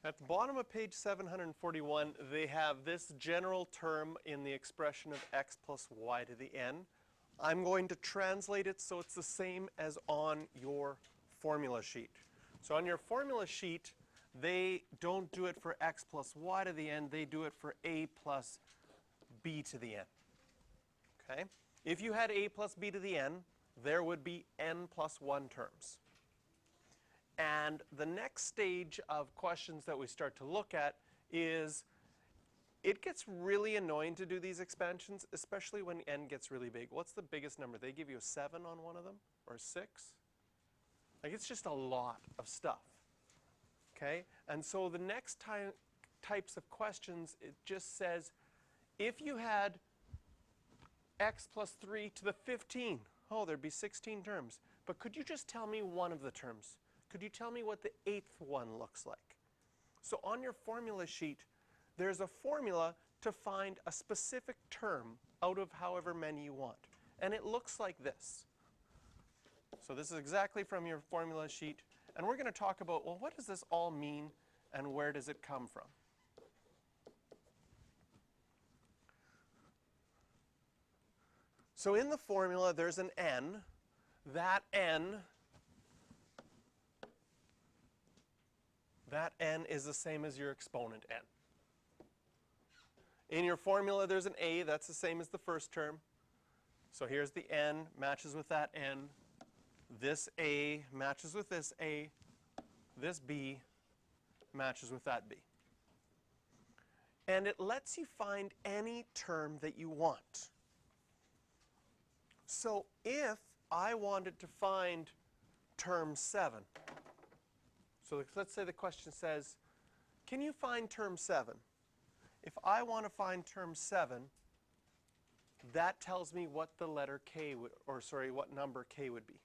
At the bottom of page 741, they have this general term in the expression of x plus y to the n. I'm going to translate it so it's the same as on your formula sheet. So on your formula sheet, they don't do it for x plus y to the n, they do it for a plus b to the n. Okay? If you had a plus b to the n, there would be n plus 1 terms. And the next stage of questions that we start to look at is, it gets really annoying to do these expansions, especially when n gets really big. What's the biggest number? They give you a 7 on one of them, or 6? Like, it's just a lot of stuff. Okay? And so the next types of questions, it just says, if you had x plus 3 to the 15, oh, there'd be 16 terms. But could you just tell me one of the terms? Could you tell me what the 8th one looks like? So on your formula sheet, there's a formula to find a specific term out of however many you want. And it looks like this. So this is exactly from your formula sheet. And we're going to talk about, well, what does this all mean and where does it come from? So in the formula, there's an n. That n is the same as your exponent n. In your formula, there's an a. That's the same as the first term. So here's the n, matches with that n. This a matches with this a. This b matches with that b. And it lets you find any term that you want. So if I wanted to find term 7, so let's say the question says, can you find term 7? If I want to find term 7, that tells me what the letter k would, or sorry, what number k would be.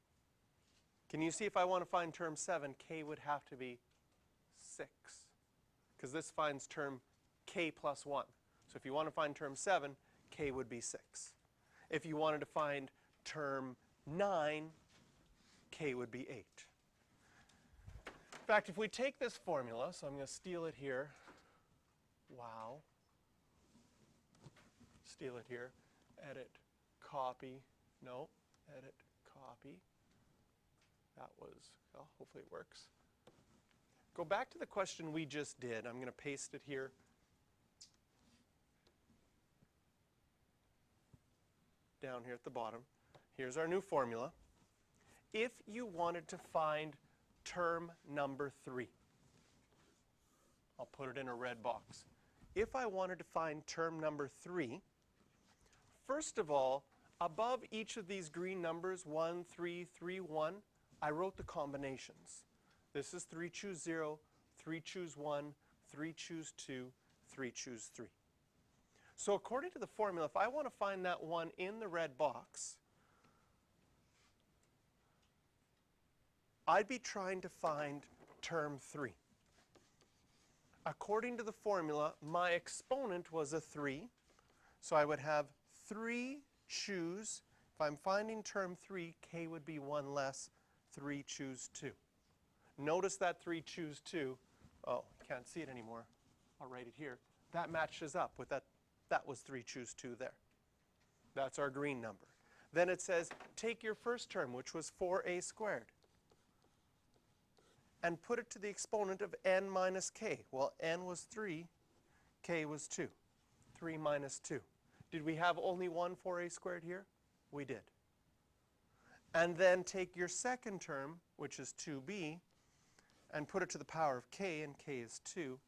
Can you see if I want to find term 7, k would have to be 6. Because this finds term k plus 1. So if you want to find term 7, k would be 6. If you wanted to find term 9, k would be 8. In fact, if we take this formula, so I'm going to steal it here. Wow. Steal it here. Edit, copy. No, edit, copy. That was, well, hopefully it works. Go back to the question we just did. I'm going to paste it here. Down here at the bottom. Here's our new formula. If you wanted to find term number 3, I'll put it in a red box. If I wanted to find term number 3, first of all, above each of these green numbers, 1, 3, 3, 1, I wrote the combinations. This is 3, choose 0, 3, choose 1, 3, choose 2, 3, choose 3. So according to the formula, if I want to find that 1 in the red box, I'd be trying to find term 3. According to the formula, my exponent was a 3. So I would have 3 choose. If I'm finding term 3, k would be 1 less 3 choose 2. Notice that 3 choose 2. Oh, you can't see it anymore. I'll write it here. That matches up with that. That was 3 choose 2 there. That's our green number. Then it says, take your first term, which was 4a squared, and put it to the exponent of n minus k. Well, n was 3, k was 2. 3 minus 2. Did we have only one 4a squared here? We did. And then take your second term, which is 2b, and put it to the power of k, and k is 2.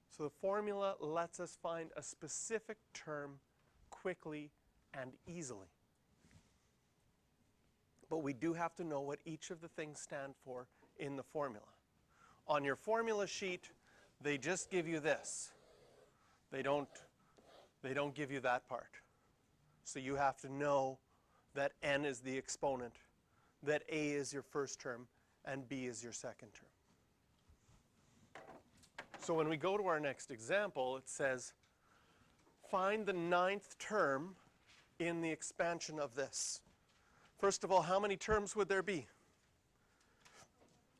So the formula lets us find a specific term quickly and easily. But we do have to know what each of the things stand for in the formula. On your formula sheet, they just give you this. They don't give you that part. So you have to know that n is the exponent, that a is your first term, and b is your second term. So when we go to our next example, it says, find the 9th term in the expansion of this. First of all, how many terms would there be?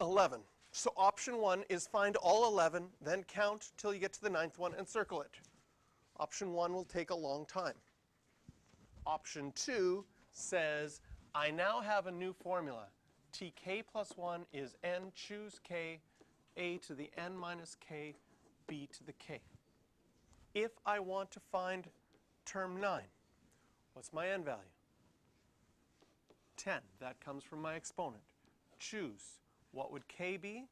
11. So option 1 is find all 11, then count till you get to the 9th one and circle it. Option 1 will take a long time. Option 2 says, I now have a new formula. tk plus 1 is n, choose k, a to the n minus k, b to the k. If I want to find term 9, what's my n value? 10. That comes from my exponent. Choose. What would k be?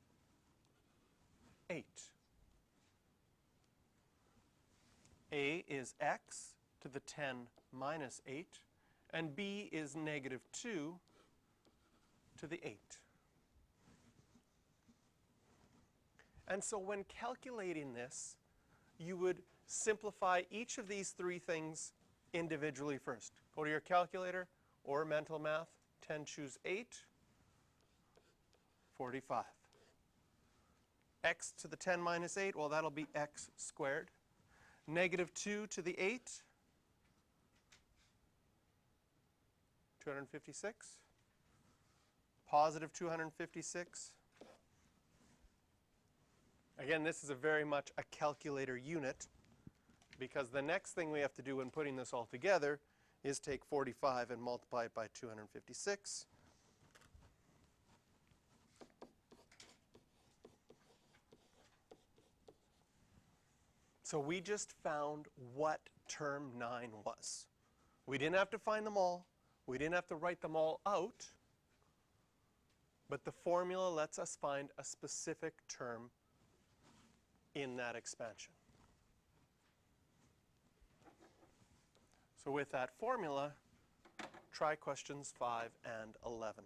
8. A is x to the 10 minus 8, and b is negative 2 to the 8. And so when calculating this, you would simplify each of these three things individually first. Go to your calculator or mental math. 10 choose 8, 45. X to the 10 minus 8, well, that'll be x squared. Negative 2 to the 8, 256. Positive 256. Again, this is very much a calculator unit, because the next thing we have to do when putting this all together is take 45 and multiply it by 256. So we just found what term 9 was. We didn't have to find them all. We didn't have to write them all out. But the formula lets us find a specific term in that expansion. So with that formula, try questions 5 and 11.